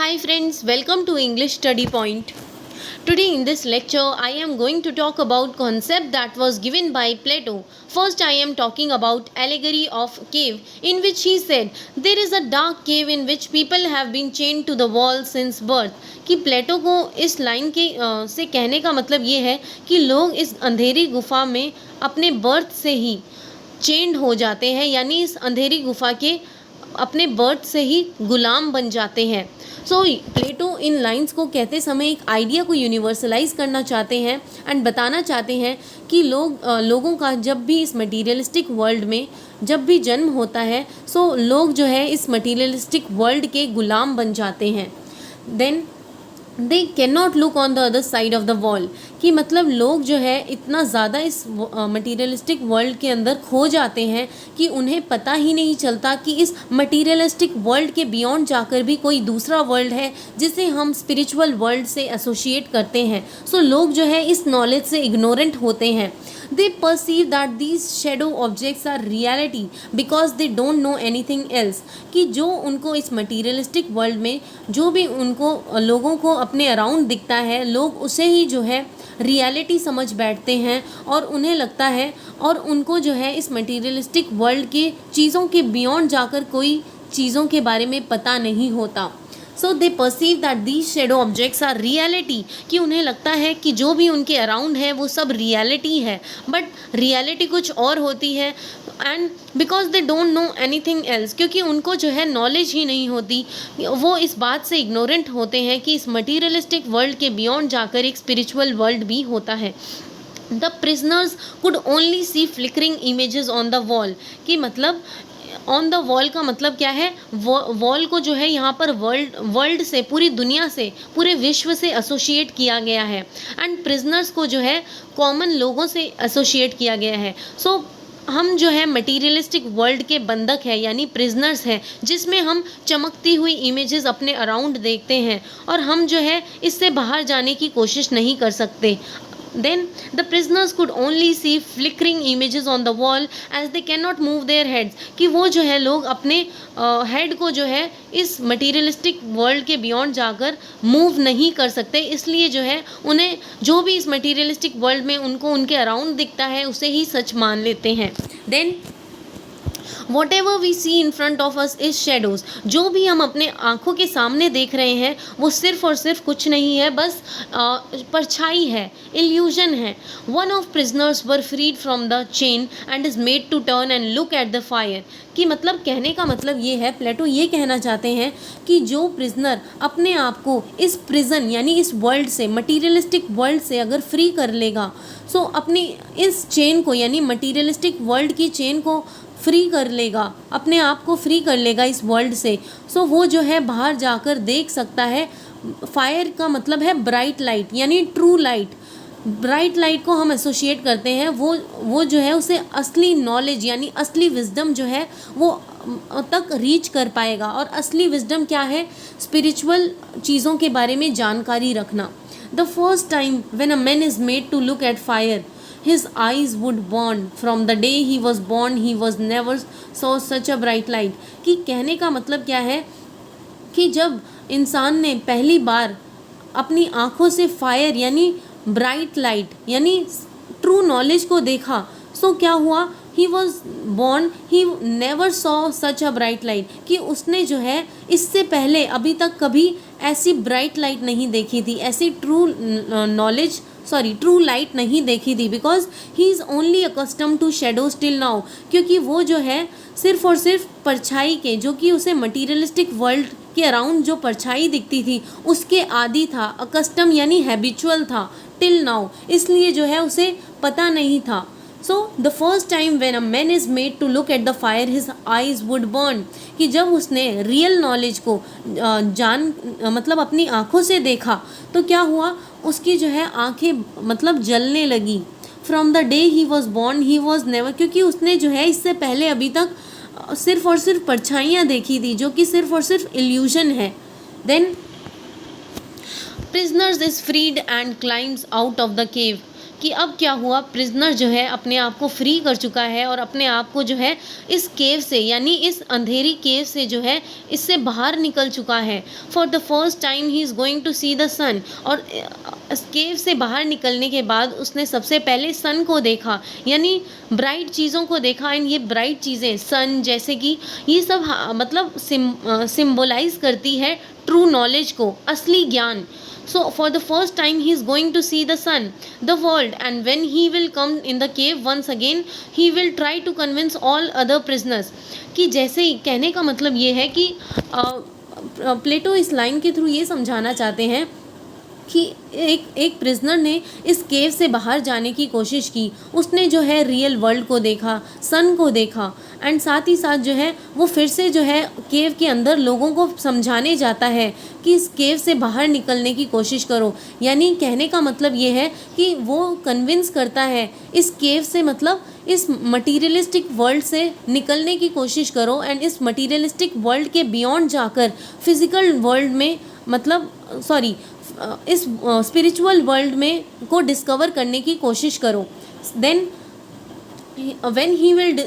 Hi friends, welcome to English Study Point. Today in this lecture I am going to talk about concept that was given by Plato. First I am talking about allegory of cave, in which he said there is a dark cave in which people have been chained to the wall since birth. कि प्लेटो को इस line के से कहने का मतलब ये है कि लोग इस अंधेरी गुफा में अपने बर्थ से ही चेंड हो जाते हैं, यानी इस अंधेरी गुफा के अपने बर्थ से ही गुलाम बन जाते हैं. सो प्लेटो इन लाइंस को कहते समय एक आइडिया को यूनिवर्सलाइज करना चाहते हैं एंड बताना चाहते हैं कि लोगों का जब भी इस मटीरियलिस्टिक वर्ल्ड में जब भी जन्म होता है, सो लोग जो है इस मटीरियलिस्टिक वर्ल्ड के गुलाम बन जाते हैं. Then they can not look on the other side of the wall, कि मतलब लोग जो है इतना ज़्यादा इस मटीरियलिस्टिक वर्ल्ड के अंदर खो जाते हैं कि उन्हें पता ही नहीं चलता कि इस मटीरियलिस्टिक वर्ल्ड के बियॉन्ड जाकर भी कोई दूसरा वर्ल्ड है जिसे हम स्पिरिचुअल वर्ल्ड से एसोसिएट करते हैं. सो लोग जो है इस नॉलेज से इग्नोरेंट होते हैं. They perceive that these shadow objects are reality because they don't know anything else. कि जो उनको इस मटीरियलिस्टिक वर्ल्ड में जो भी उनको लोगों को अपने अराउंड दिखता है, लोग उसे ही जो है रियलिटी समझ बैठते हैं और उन्हें लगता है और उनको जो है इस मटीरियलिस्टिक वर्ल्ड के चीज़ों के बियॉन्ड जाकर कोई चीज़ों के बारे में पता नहीं होता. So they perceive that these shadow objects are reality, कि उन्हें लगता है कि जो भी उनके अराउंड है वो सब रियलिटी है, बट रियलिटी कुछ और होती है. And because they don't know anything else, क्योंकि उनको जो है नॉलेज ही नहीं होती, वो इस बात से इग्नोरेंट होते हैं कि इस मटीरियलिस्टिक वर्ल्ड के बियॉन्ड जाकर एक स्पिरिचुअल वर्ल्ड भी होता है. The prisoners could only see flickering images on the wall, कि मतलब ऑन द वॉल का मतलब क्या है, वॉल को जो है यहाँ पर वर्ल्ड से, पूरी दुनिया से, पूरे विश्व से एसोसिएट किया गया है. एंड प्रिजनर्स को जो है कॉमन लोगों से एसोसिएट किया गया है. सो हम जो है मटीरियलिस्टिक वर्ल्ड के बंधक है, यानी प्रिजनर्स हैं, जिसमें हम चमकती हुई इमेजेस अपने अराउंड देखते हैं और हम जो है इससे बाहर जाने की कोशिश नहीं कर सकते. Then the prisoners could only see flickering images on the wall as they cannot move their heads, कि वो जो है लोग अपने हेड को जो है इस मटीरियलिस्टिक वर्ल्ड के बियॉन्ड जाकर मूव नहीं कर सकते, इसलिए जो है उन्हें जो भी इस मटीरियलिस्टिक वर्ल्ड में उनको उनके अराउंड दिखता है उसे ही सच मान लेते हैं. Then Whatever we see in front of us is shadows. जो भी हम अपने आँखों के सामने देख रहे हैं वो सिर्फ और सिर्फ कुछ नहीं है, बस परछाई है, illusion है. One of prisoners were freed from the chain and is made to turn and look at the fire. कि मतलब कहने का मतलब ये है, प्लेटो ये कहना चाहते हैं कि जो प्रिजनर अपने आप को इस प्रिजन यानी इस वर्ल्ड से, मटीरियलिस्टिक वर्ल्ड से अगर फ्री कर लेगा, सो अपनी इस चेन को यानी मटीरियलिस्टिक वर्ल्ड की चेन को फ्री कर लेगा, अपने आप को फ्री कर लेगा इस वर्ल्ड से, सो वो जो है बाहर जाकर देख सकता है. फायर का मतलब है ब्राइट लाइट, यानी ट्रू लाइट. ब्राइट लाइट को हम एसोसिएट करते हैं, वो जो है उसे असली नॉलेज यानी असली विजडम जो है वो तक रीच कर पाएगा. और असली विजडम क्या है? स्पिरिचुअल चीज़ों के बारे में जानकारी रखना. The first time when a man is made to look at fire, his eyes would burn. From the day he was born he was never saw such a bright light. कि कहने का मतलब क्या है कि जब इंसान ने पहली बार अपनी आँखों से फायर यानी ब्राइट लाइट यानी ट्रू नॉलेज को देखा, सो क्या हुआ? He was born he never saw such a bright light, कि उसने जो है इससे पहले अभी तक कभी ऐसी ब्राइट लाइट नहीं देखी थी, ऐसी ट्रू लाइट नहीं देखी थी. Because he is only accustom to shadows till now, क्योंकि वो जो है सिर्फ और सिर्फ परछाई के, जो कि उसे मटीरियलिस्टिक वर्ल्ड के अराउंड जो परछाई दिखती थी उसके आदी था. अकस्टम यानी हैबिचुअल था, टिल नाउ, इसलिए जो है उसे पता नहीं था. So the first time when a man is made to look at the fire his eyes would burn, कि जब उसने रियल नॉलेज को मतलब अपनी आँखों से देखा तो क्या हुआ? उसकी जो है आँखें मतलब जलने लगी. From the day he was born he was never, क्योंकि उसने जो है इससे पहले अभी तक सिर्फ और सिर्फ परछाइयाँ देखी थी, जो कि सिर्फ और सिर्फ इल्यूजन है. Then prisoners is freed and climbs out of the cave, कि अब क्या हुआ, प्रिजनर जो है अपने आप को फ्री कर चुका है और अपने आप को जो है इस केव से यानी इस अंधेरी केव से जो है इससे बाहर निकल चुका है। For the first time he is going to see the sun, और इस केव से बाहर निकलने के बाद उसने सबसे पहले सन को देखा, यानी ब्राइट चीज़ों को देखा। एंड ये ब्राइट चीज़ें सन जैसे कि ये सब मतलब सिम्बोलाइज करती है ट्रू नॉलेज को, असली ज्ञान। So for the first time he is going to see the sun, the world, and when he will come in the cave once again, he will try to convince all other prisoners। कि जैसे ही, कहने का मतलब ये है कि Plato इस line के थ्रू ये समझाना चाहते हैं कि एक प्रिजनर ने इस केव से बाहर जाने की कोशिश की, उसने जो है रियल वर्ल्ड को देखा, सन को देखा, एंड साथ ही साथ जो है वो फिर से जो है केव के अंदर लोगों को समझाने जाता है कि इस केव से बाहर निकलने की कोशिश करो। यानी कहने का मतलब ये है कि वो कन्विंस करता है इस केव से, मतलब इस मटीरियलिस्टिक वर्ल्ड से निकलने की कोशिश करो, एंड इस मटीरियलिस्टिक वर्ल्ड के बियॉन्ड जाकर फिजिकल वर्ल्ड में, मतलब इस स्पिरिचुअल वर्ल्ड में को डिस्कवर करने की कोशिश करो। Then when he will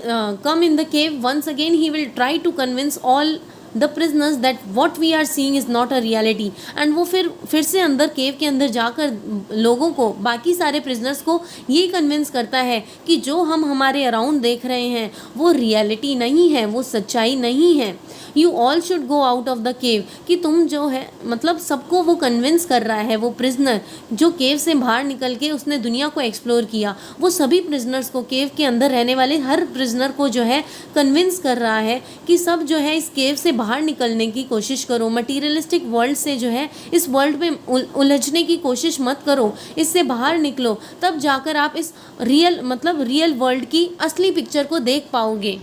come in the cave once again, he will try to convince all the prisoners that what we are seeing is not a reality। and वो फिर से अंदर केव के अंदर जाकर लोगों को, बाकी सारे प्रिजनर्स को ये कन्विंस करता है कि जो हम हमारे अराउंड देख रहे हैं वो रियलिटी नहीं है, वो सच्चाई नहीं है। You all should go out of the cave, कि तुम जो है, मतलब सबको वो कन्विंस कर रहा है, वो प्रिजनर जो केव से बाहर निकल के उसने दुनिया को एक्सप्लोर किया, वो सभी प्रिजनर्स को, केव के अंदर रहने वाले हर प्रिजनर को जो है कन्विंस कर रहा है कि सब जो है इस केव से बाहर निकलने की कोशिश करो, मटीरियलिस्टिक वर्ल्ड से जो है इस वर्ल्ड में उलझने की कोशिश मत करो, इससे बाहर निकलो, तब जाकर आप इस रियल वर्ल्ड की असली पिक्चर को देख पाओगे।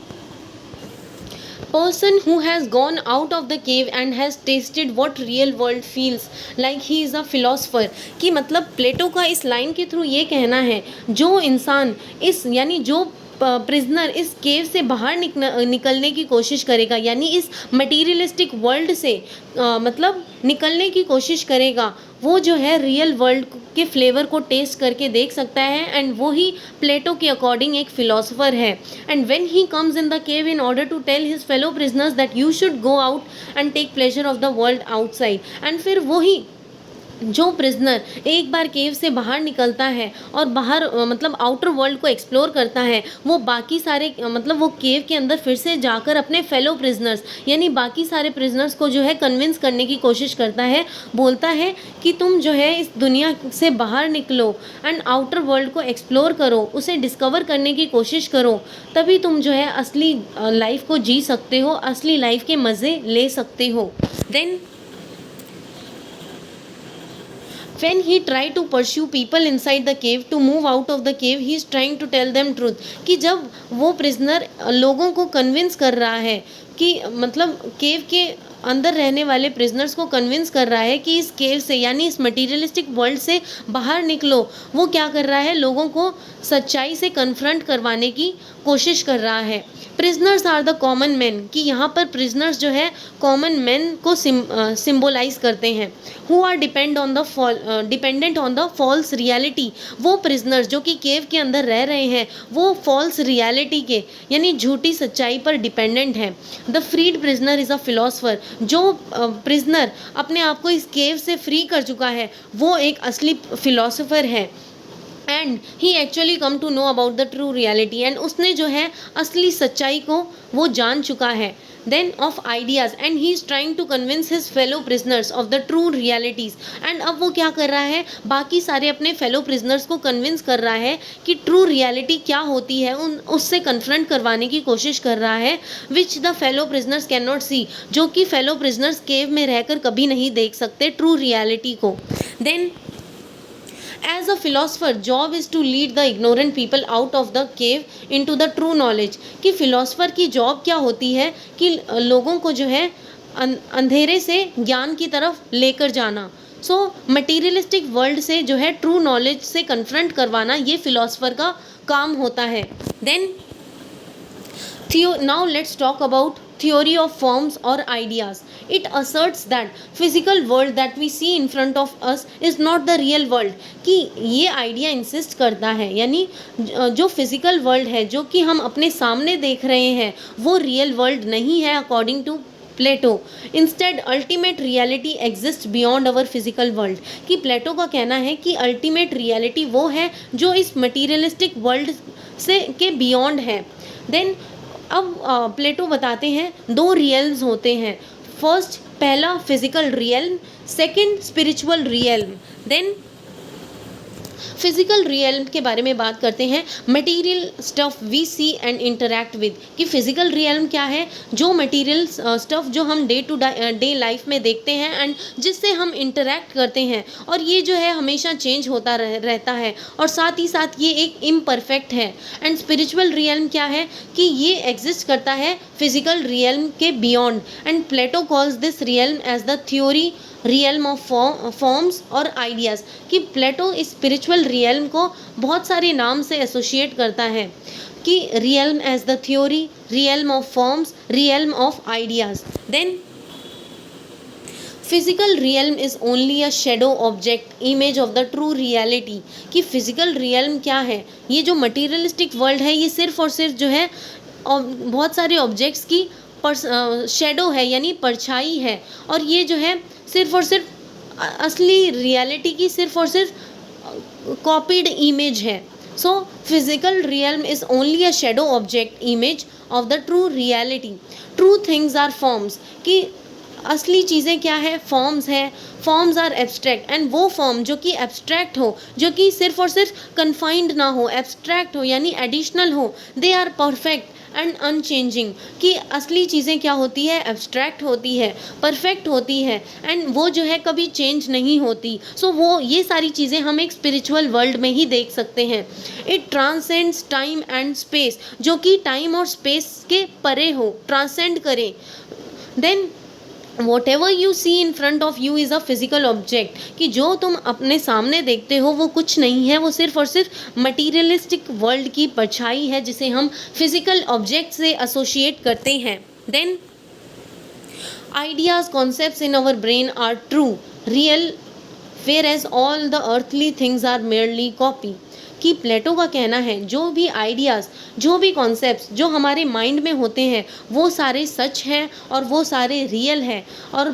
Person who has gone out of the cave and has tasted what real world feels like he is a philosopher। कि मतलब प्लेटो का इस लाइन के थ्रू ये कहना है, जो इंसान इस, यानी जो प्रिजनर इस केव से बाहर निकलने की कोशिश करेगा, यानी इस मटीरियलिस्टिक वर्ल्ड से मतलब निकलने की कोशिश करेगा, वो जो है रियल वर्ल्ड के फ्लेवर को टेस्ट करके देख सकता है, एंड वो ही प्लेटो के अकॉर्डिंग एक फिलोसोफर है। And when he comes in the cave in order to tell his fellow prisoners that you should go out and take pleasure of the world outside. And फिर वही जो प्रिजनर एक बार केव से बाहर निकलता है और बाहर मतलब आउटर वर्ल्ड को एक्सप्लोर करता है, वो बाकी सारे मतलब वो केव के अंदर फिर से जाकर अपने फेलो प्रिजनर्स, यानी बाकी सारे प्रिजनर्स को जो है कन्विंस करने की कोशिश करता है, बोलता है कि तुम जो है इस दुनिया से बाहर निकलो एंड आउटर वर्ल्ड को एक्सप्लोर करो, उसे डिस्कवर करने की कोशिश करो, तभी तुम जो है असली लाइफ को जी सकते हो, असली लाइफ के मज़े ले सकते हो। Then when he try to pursue people inside the cave to move out of the cave, he is trying to tell them truth। कि जब वो प्रिजनर लोगों को कन्विंस कर रहा है कि मतलब केव के अंदर रहने वाले प्रिजनर्स को कन्विंस कर रहा है कि इस केव से, यानी इस मटीरियलिस्टिक वर्ल्ड से बाहर निकलो, वो क्या कर रहा है, लोगों को सच्चाई से कन्फ्रंट करवाने की कोशिश कर रहा है। Prisoners are the common man, कि यहाँ पर प्रिजनर्स जो है कॉमन मैन को सिम्बोलाइज करते हैं। Who are dependent on the false reality, वो प्रिजनर्स जो कि केव के अंदर रह रहे हैं वो फॉल्स रियलिटी के, यानी झूठी सच्चाई पर डिपेंडेंट है। The freed prisoner is a philosopher, जो प्रिजनर अपने आप को इस केव से फ्री कर चुका है वो एक असली फिलोसोफर है। And he actually come to know about the true reality, and उसने जो है असली सच्चाई को वो जान चुका है। Then of ideas, and he is trying to convince his fellow prisoners of the true realities. And अब वो क्या कर रहा है, बाकी सारे अपने फेलो प्रिजनर्स को कन्विंस कर रहा है कि ट्रू रियलिटी क्या होती है, उससे कन्फ्रंट करवाने की कोशिश कर रहा है, which the fellow prisoners can not see, जो कि फेलो प्रिजनर्स केव में रहकर कभी नहीं देख सकते ट्रू रियलिटी को। Then As a philosopher, job is to lead the ignorant people out of the cave into the true knowledge। कि फिलोसफर की जॉब क्या होती है कि लोगों को जो है अंधेरे से ज्ञान की तरफ लेकर जाना। सो मटीरियलिस्टिक वर्ल्ड से जो है ट्रू नॉलेज से कन्फ्रंट करवाना, ये फिलोसफर का काम होता है। Then now let's talk about theory of forms or ideas. It asserts that physical world that we see in front of us is not the real world. कि ये idea insist करता है, यानी जो फिजिकल वर्ल्ड है जो कि हम अपने सामने देख रहे हैं वो रियल वर्ल्ड नहीं है according to Plato. Instead ultimate reality exist beyond our physical world. कि प्लेटो का कहना है कि अल्टीमेट रियलिटी वो है जो इस मटीरियलिस्टिक वर्ल्ड से के बियॉन्ड है. देन अब प्लेटो बताते हैं दो रियल्स होते हैं. फर्स्ट, पहला physical realm, second spiritual realm. Then physical realm के बारे में बात करते हैं. Material stuff we see and interact with. कि फिजिकल रियल्म क्या है? जो मटेरियल स्टफ जो हम डे टू डे लाइफ में देखते हैं एंड जिससे हम इंटरैक्ट करते हैं, और ये जो है हमेशा चेंज होता रहता है और साथ ही साथ ये एक इम्परफेक्ट है. एंड स्पिरिचुअल रियल्म क्या है? कि ये एग्जिस्ट करता है फिजिकल रियल्म के beyond. And Plato calls this realm as the theory realm of forms और आइडियाज़. कि प्लेटो इस स्पिरिचुअल रियल्म को बहुत सारे नाम से एसोसिएट करता है कि realm as the theory, realm of forms, realm of ideas. Then physical realm is only a shadow object image of the true reality. कि फिजिकल रियल्म क्या है? ये जो मटीरियलिस्टिक वर्ल्ड है ये सिर्फ और सिर्फ जो है बहुत सारे ऑब्जेक्ट्स की शेडो है, यानी परछाई है, और ये जो है सिर्फ और सिर्फ असली रियलिटी की सिर्फ और सिर्फ कॉपीड इमेज है. So physical realm is only a shadow object image of the true reality. True things are forms. कि असली चीज़ें क्या है? फॉर्म्स है. Forms are abstract. एंड वो फॉर्म जो कि एब्स्ट्रैक्ट हो, जो कि सिर्फ और सिर्फ कन्फाइंड ना हो, एब्स्ट्रैक्ट हो यानी एडिशनल हो, they are perfect and unchanging. कि असली चीज़ें क्या होती है? एब्स्ट्रैक्ट होती है, परफेक्ट होती है, एंड वो जो है कभी चेंज नहीं होती. सो वो ये सारी चीज़ें हम एक स्पिरिचुअल वर्ल्ड में ही देख सकते हैं. It transcends time and space. जो कि टाइम और स्पेस के परे हो, ट्रांसेंड करे. Then whatever you see in front of you is a physical object. कि जो तुम अपने सामने देखते हो वो कुछ नहीं है, वो सिर्फ और सिर्फ मटीरियलिस्टिक वर्ल्ड की परछाई है जिसे हम फिजिकल ऑब्जेक्ट से एसोसिएट करते हैं. Then ideas concepts in our brain are true real whereas all the earthly things are merely copy. कि प्लेटो का कहना है जो भी आइडियाज़, जो भी कॉन्सेप्ट्स जो हमारे माइंड में होते हैं वो सारे सच हैं और वो सारे रियल हैं, और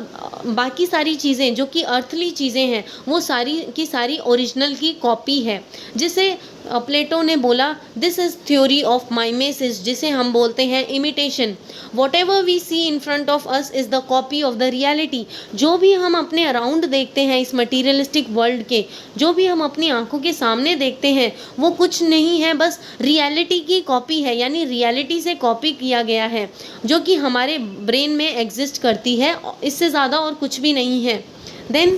बाकी सारी चीज़ें जो कि अर्थली चीज़ें हैं वो सारी की सारी ओरिजिनल की कॉपी है. जिसे प्लेटो ने बोला this is theory of mimesis, जिसे हम बोलते हैं imitation. Whatever we see in front of us is the copy of the reality. जो भी हम अपने अराउंड देखते हैं इस मटीरियलिस्टिक वर्ल्ड के, जो भी हम अपनी आंखों के सामने देखते हैं वो कुछ नहीं है, बस रियलिटी की कॉपी है, यानी रियलिटी से कॉपी किया गया है जो कि हमारे ब्रेन में एग्जिस्ट करती है. इससे ज़्यादा और कुछ भी नहीं है. Then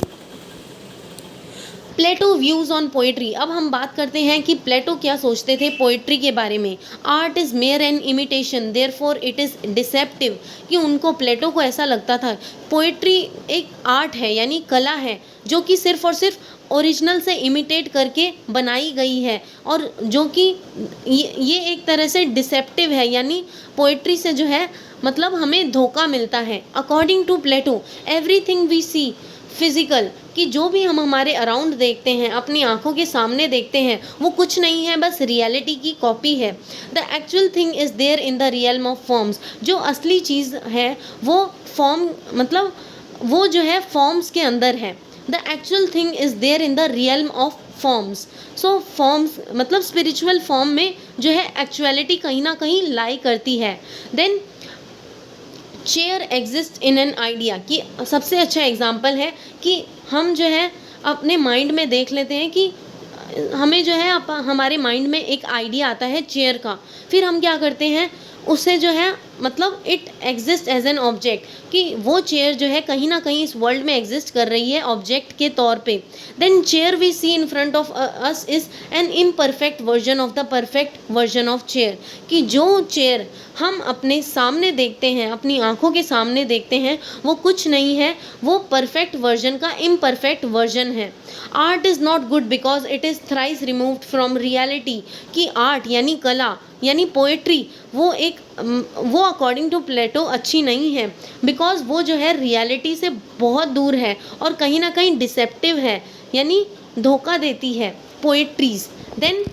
Plato views on poetry. अब हम बात करते हैं कि प्लेटो क्या सोचते थे पोइट्री के बारे में. Art is mere an imitation therefore it is deceptive. कि उनको, प्लेटो को ऐसा लगता था पोइट्री एक आर्ट है यानी कला है जो कि सिर्फ और सिर्फ ओरिजिनल से इमिटेट करके बनाई गई है, और जो कि ये एक तरह से डिसेप्टिव है, यानी पोइट्री से जो है मतलब हमें धोखा मिलता है. According to Plato everything we see physical. कि जो भी हम हमारे अराउंड देखते हैं, अपनी आंखों के सामने देखते हैं, वो कुछ नहीं है, बस रियलिटी की कॉपी है. The actual thing is there in the realm of forms. जो असली चीज़ है वो फॉर्म मतलब वो जो है फॉर्म्स के अंदर है. The actual thing is there in the realm of forms. So forms मतलब स्पिरिचुअल फॉर्म में जो है एक्चुअलिटी कहीं ना कहीं लाई करती है. Then chair exist in an idea. कि सबसे अच्छा एग्जाम्पल है कि हम जो है अपने माइंड में देख लेते हैं कि हमें जो है हमारे माइंड में एक आइडिया आता है चेयर का, फिर हम क्या करते हैं उससे जो है मतलब it exist as an object. कि वो चेयर जो है कहीं ना कहीं इस वर्ल्ड में एग्जिस्ट कर रही है ऑब्जेक्ट के तौर पे. Then chair we see in front of us is an imperfect version of the perfect version of chair. कि जो चेयर हम अपने सामने देखते हैं, अपनी आंखों के सामने देखते हैं, वो कुछ नहीं है, वो परफेक्ट वर्जन का इम्परफेक्ट वर्जन है. Art is not good because it is thrice removed from reality. कि आर्ट यानी कला यानी पोएट्री वो अकॉर्डिंग टू प्लेटो अच्छी नहीं है, बिकॉज वो जो है रियलिटी से बहुत दूर है और कहीं ना कहीं डिसेप्टिव है, यानी धोखा देती है पोएट्रीज। देन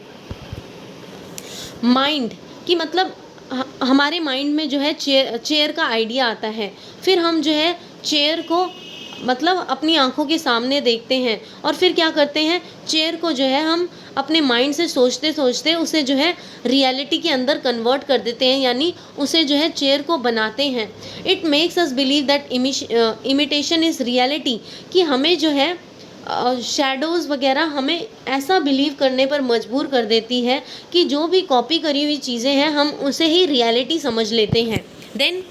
माइंड कि मतलब हमारे माइंड में जो है चेयर का आइडिया आता है, फिर हम जो है चेयर को मतलब अपनी आंखों के सामने देखते हैं और फिर क्या करते हैं, चेयर को जो है हम अपने माइंड से सोचते सोचते उसे जो है रियलिटी के अंदर कन्वर्ट कर देते हैं, यानी उसे जो है चेयर को बनाते हैं। It makes us believe that imitation is reality, कि हमें जो है शैडोज़ वगैरह हमें ऐसा बिलीव करने पर मजबूर कर देती है कि जो भी कॉपी करी हुई चीज़ें हैं हम उसे ही रियलिटी समझ लेते हैं। देन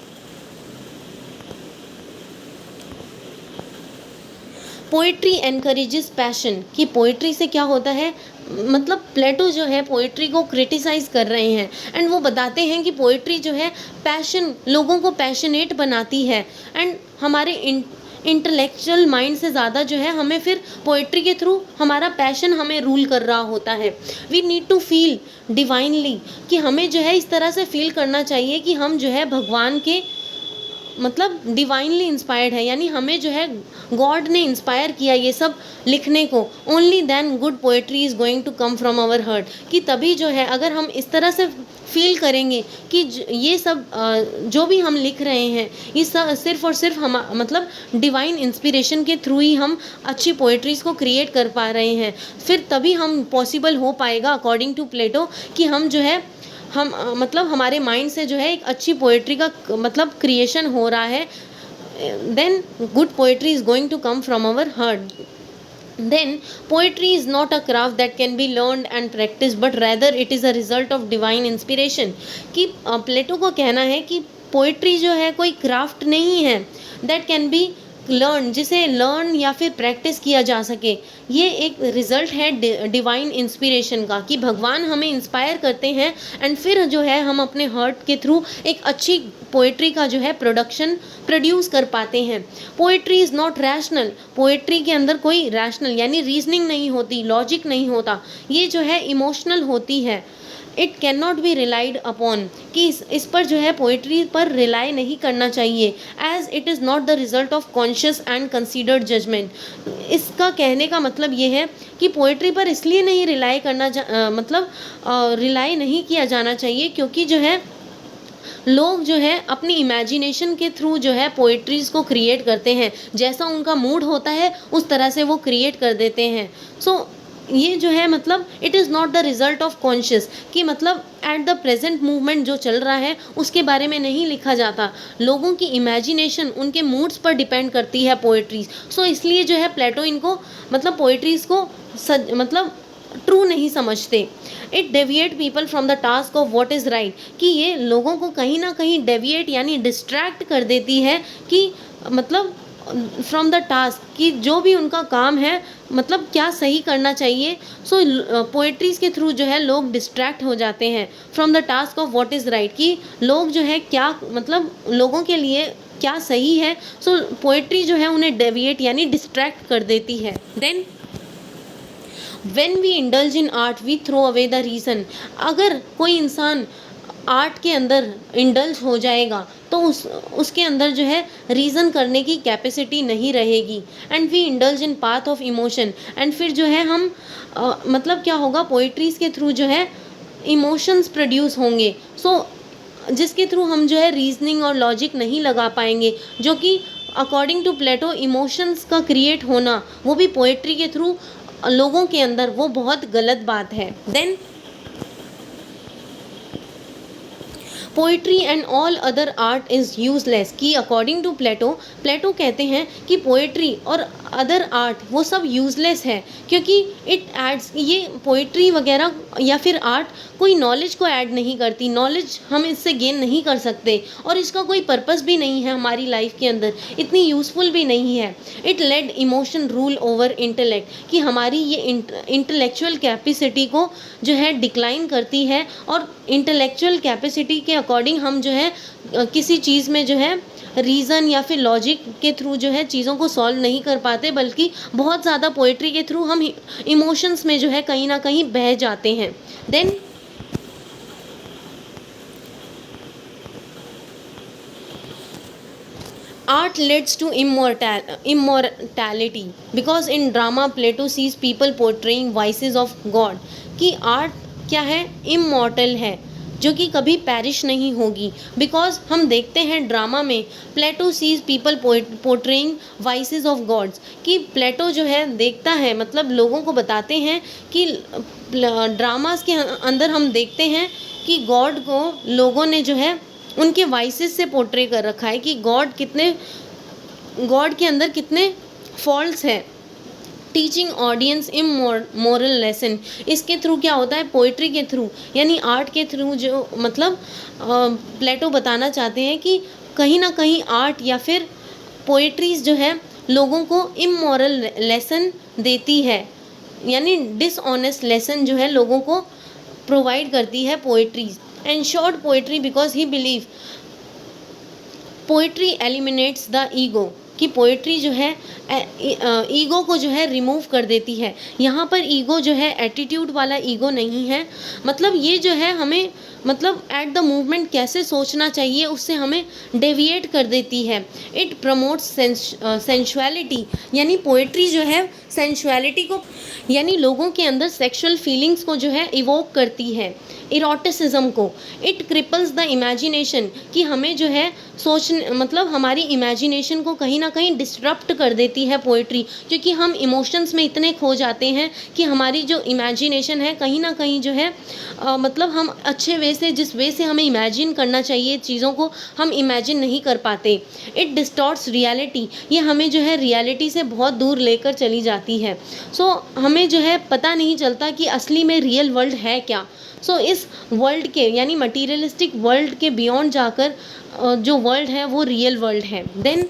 पोइट्री एनकरेजेस पैशन, कि पोइट्री से क्या होता है, मतलब प्लेटो जो है पोइट्री को क्रिटिसाइज़ कर रहे हैं एंड वो बताते हैं कि पोइट्री जो है पैशन, लोगों को पैशनेट बनाती है एंड हमारे इंटेलेक्चुअल माइंड से ज़्यादा जो है हमें फिर पोइट्री के थ्रू हमारा पैशन हमें रूल कर रहा होता है। We need to feel divinely, कि हमें जो है इस तरह से फील करना चाहिए कि हम जो है भगवान के मतलब डिवाइनली इंस्पायर्ड है, यानी हमें जो है गॉड ने इंस्पायर किया ये सब लिखने को। Only then good poetry is going to come from our heart, कि तभी जो है अगर हम इस तरह से फील करेंगे कि ये सब जो भी हम लिख रहे हैं ये सब सिर्फ और सिर्फ हम मतलब डिवाइन इंस्पिरेशन के थ्रू ही हम अच्छी पोएट्रीज़ को क्रिएट कर पा रहे हैं, फिर तभी हम पॉसिबल हो पाएगा अकॉर्डिंग टू प्लेटो कि हम जो है हम मतलब हमारे माइंड से जो है एक अच्छी पोएट्री का मतलब क्रिएशन हो रहा है। Then good poetry is going to come from our heart. Then poetry is not a craft that can be learned and practiced, but rather it is a result of divine inspiration, कि प्लेटो को कहना है कि poetry जो है कोई craft नहीं है दैट कैन बी लर्न, जिसे लर्न या फिर प्रैक्टिस किया जा सके, ये एक रिज़ल्ट है डिवाइन इंस्पिरेशन का, कि भगवान हमें इंस्पायर करते हैं एंड फिर जो है हम अपने हार्ट के थ्रू एक अच्छी पोइट्री का जो है प्रोड्यूस कर पाते हैं। Poetry is not rational, poetry के अंदर कोई रैशनल यानी रीजनिंग नहीं होती, लॉजिक नहीं होता, ये जो है इमोशनल होती है। It can not be relied upon, कि इस पर जो है पोइट्री पर रिलाई नहीं करना चाहिए, as it is not the result of conscious and considered judgement. इसका कहने का मतलब ये है कि पोइट्री पर इसलिए नहीं रिलाई करना रिलाई नहीं किया जाना चाहिए क्योंकि जो है लोग जो है अपनी इमेजिनेशन के थ्रू जो है पोइट्रीज़ को क्रिएट करते हैं, जैसा उनका मूड होता है उस तरह से वो क्रिएट कर देते हैं। सो ये जो है मतलब it is not the result of conscious, कि मतलब एट द प्रेजेंट मूवमेंट जो चल रहा है उसके बारे में नहीं लिखा जाता, लोगों की इमेजिनेशन उनके मूड्स पर डिपेंड करती है पोइट्रीज़। सो इसलिए जो है प्लेटो इनको मतलब पोइट्रीज़ को मतलब ट्रू नहीं समझते। It deviate people from the task of what is right, कि ये लोगों को कहीं ना कहीं डेविएट यानी डिस्ट्रैक्ट कर देती है कि मतलब फ्रॉम द टास्क, कि जो भी उनका काम है मतलब क्या सही करना चाहिए। सो पोइट्रीज़ के थ्रू जो है लोग डिस्ट्रैक्ट हो जाते हैं from the task of what is right, कि लोग जो है क्या मतलब लोगों के लिए क्या सही है। सो पोइट्री जो है उन्हें डेविएट यानी डिस्ट्रैक्ट कर देती है। Then when we indulge in art we throw away the reason, अगर कोई इंसान आर्ट के अंदर इंडल्ज हो जाएगा तो उसके अंदर जो है रीज़न करने की कैपेसिटी नहीं रहेगी। And we indulge in path of emotion, and फिर जो है हम मतलब क्या होगा, पोइट्रीज़ के थ्रू जो है इमोशंस प्रोड्यूस होंगे। सो जिसके थ्रू हम जो है रीजनिंग और लॉजिक नहीं लगा पाएंगे, जो कि अकॉर्डिंग टू प्लेटो इमोशंस का क्रिएट होना वो भी पोइट्री के थ्रू लोगों के अंदर वो बहुत गलत बात है। Then poetry and all other art is useless, कि अकॉर्डिंग टू प्लेटो कहते हैं कि पोइट्री और अदर आर्ट वो सब यूजलेस है, क्योंकि इट एड्स, ये पोइट्री वगैरह या फिर आर्ट कोई नॉलेज को ऐड नहीं करती, नॉलेज हम इससे गेन नहीं कर सकते और इसका कोई पर्पस भी नहीं है हमारी लाइफ के अंदर, इतनी यूज़फुल भी नहीं है। It led emotion rule over intellect, कि हमारी ये इंटेलेक्चुअल कैपेसिटी को जो है डिक्लाइन करती है और इंटेलेक्चुअल कैपेसिटी के अकॉर्डिंग हम जो है किसी चीज़ में जो है रीज़न या फिर लॉजिक के थ्रू जो है चीज़ों को सॉल्व नहीं कर पाते, बल्कि बहुत ज़्यादा पोइट्री के थ्रू हम इमोशंस में जो है कहीं ना कहीं बह जाते हैं। Then Art leads to immortality because in drama Plato sees people portraying vices of God. कि आर्ट क्या है, इमॉर्टल है, जो कि कभी पैरिश नहीं होगी। बिकॉज हम देखते हैं ड्रामा में Plato sees people portraying vices of gods, कि प्लेटो जो है देखता है, मतलब लोगों को बताते हैं कि ड्रामास के अंदर हम देखते हैं कि गॉड को लोगों ने जो है उनके वाइसेस से पोर्ट्रे कर रखा है, कि गॉड के अंदर कितने फॉल्ट्स हैं। टीचिंग ऑडियंस इमोरल लेसन, इसके थ्रू क्या होता है, पोइट्री के थ्रू यानी आर्ट के थ्रू जो मतलब प्लेटो बताना चाहते हैं कि कहीं ना कहीं आर्ट या फिर पोइट्रीज जो है लोगों को इमोरल लेसन देती है, यानी डिसऑनेस्ट लेसन जो है लोगों को प्रोवाइड करती है poetries. And short poetry because he believe poetry eliminates the ego, कि पोइट्री जो है ईगो को जो है रिमूव कर देती है। यहाँ पर ईगो जो है एटीट्यूड वाला ईगो नहीं है, मतलब ये जो है हमें मतलब एट द मूवमेंट कैसे सोचना चाहिए उससे हमें डेविएट कर देती है। इट प्रमोट्स सेंशुअलिटी, यानी पोइट्री जो है सेंशुअलिटी को यानी लोगों के अंदर सेक्सुअल फीलिंग्स को जो है इवोक करती है, इरोटिसिज्म को। इट क्रिपल्स द इमेजिनेशन, कि हमें जो है सोचने मतलब हमारी इमेजिनेशन को कहीं ना कहीं डिस्टरप्ट कर देती है पोइट्री, क्योंकि हम इमोशंस में इतने खो जाते हैं कि हमारी जो इमेजिनेशन है कहीं ना कहीं जो है मतलब हम अच्छे वे से, जिस वे से हमें इमेजिन करना चाहिए चीज़ों को, हम इमेजिन नहीं कर पाते। इट डिस्टॉर्ट्स रियलिटी, ये हमें जो है रियलिटी से बहुत दूर लेकर चली जाती है। सो हमें जो है पता नहीं चलता कि असली में रियल वर्ल्ड है क्या। सो इस वर्ल्ड के यानी मटीरियलिस्टिक वर्ल्ड के बियॉन्ड जाकर जो वर्ल्ड है वो रियल वर्ल्ड है। Then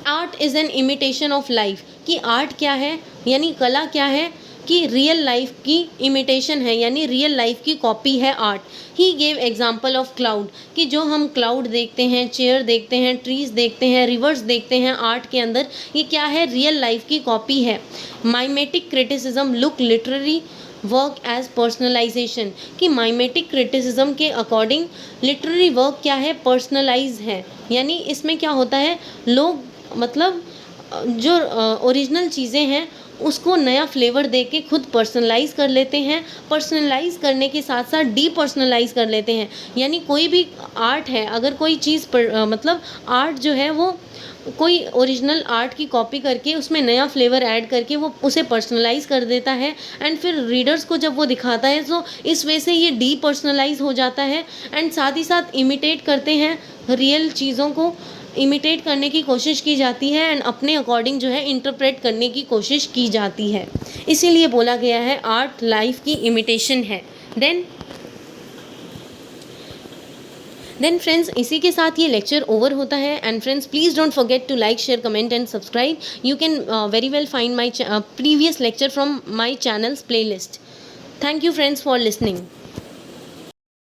art is an imitation of life, कि आर्ट क्या है यानी कला क्या है, कि रियल लाइफ की इमिटेशन है, यानी रियल लाइफ की कॉपी है art. He gave example of cloud, कि जो हम क्लाउड देखते हैं, चेयर देखते हैं, ट्रीज देखते हैं, रिवर्स देखते हैं आर्ट के अंदर, ये क्या है, रियल लाइफ की कॉपी है। Mimetic criticism look literary work as personalization, कि माइमेटिक क्रिटिसिज्म के अकॉर्डिंग लिटरेरी वर्क क्या है, पर्सनलाइज है, यानी इसमें क्या होता है, लोग मतलब जो ओरिजिनल चीज़ें हैं उसको नया फ्लेवर दे के खुद पर्सनलाइज कर लेते हैं, पर्सनलाइज करने के साथ साथ डीपर्सनलाइज कर लेते हैं। यानी कोई भी आर्ट है, अगर कोई चीज़ मतलब आर्ट जो है वो कोई ओरिजिनल आर्ट की कॉपी करके उसमें नया फ्लेवर ऐड करके वो उसे पर्सनलाइज कर देता है, एंड फिर रीडर्स को जब वो दिखाता है तो इस वे से ये डीपर्सनलाइज हो जाता है। एंड साथ ही साथ इमिटेट करते हैं, रियल चीज़ों को इमिटेट करने की कोशिश की जाती है एंड अपने अकॉर्डिंग जो है इंटरप्रेट करने की कोशिश की जाती है। इसीलिए बोला गया है आर्ट लाइफ की इमिटेशन है। देन फ्रेंड्स, इसी के साथ ये लेक्चर ओवर होता है। And friends, please don't forget to like, share, comment and subscribe. You can very well find my previous lecture from my channel's playlist. Thank you friends for listening.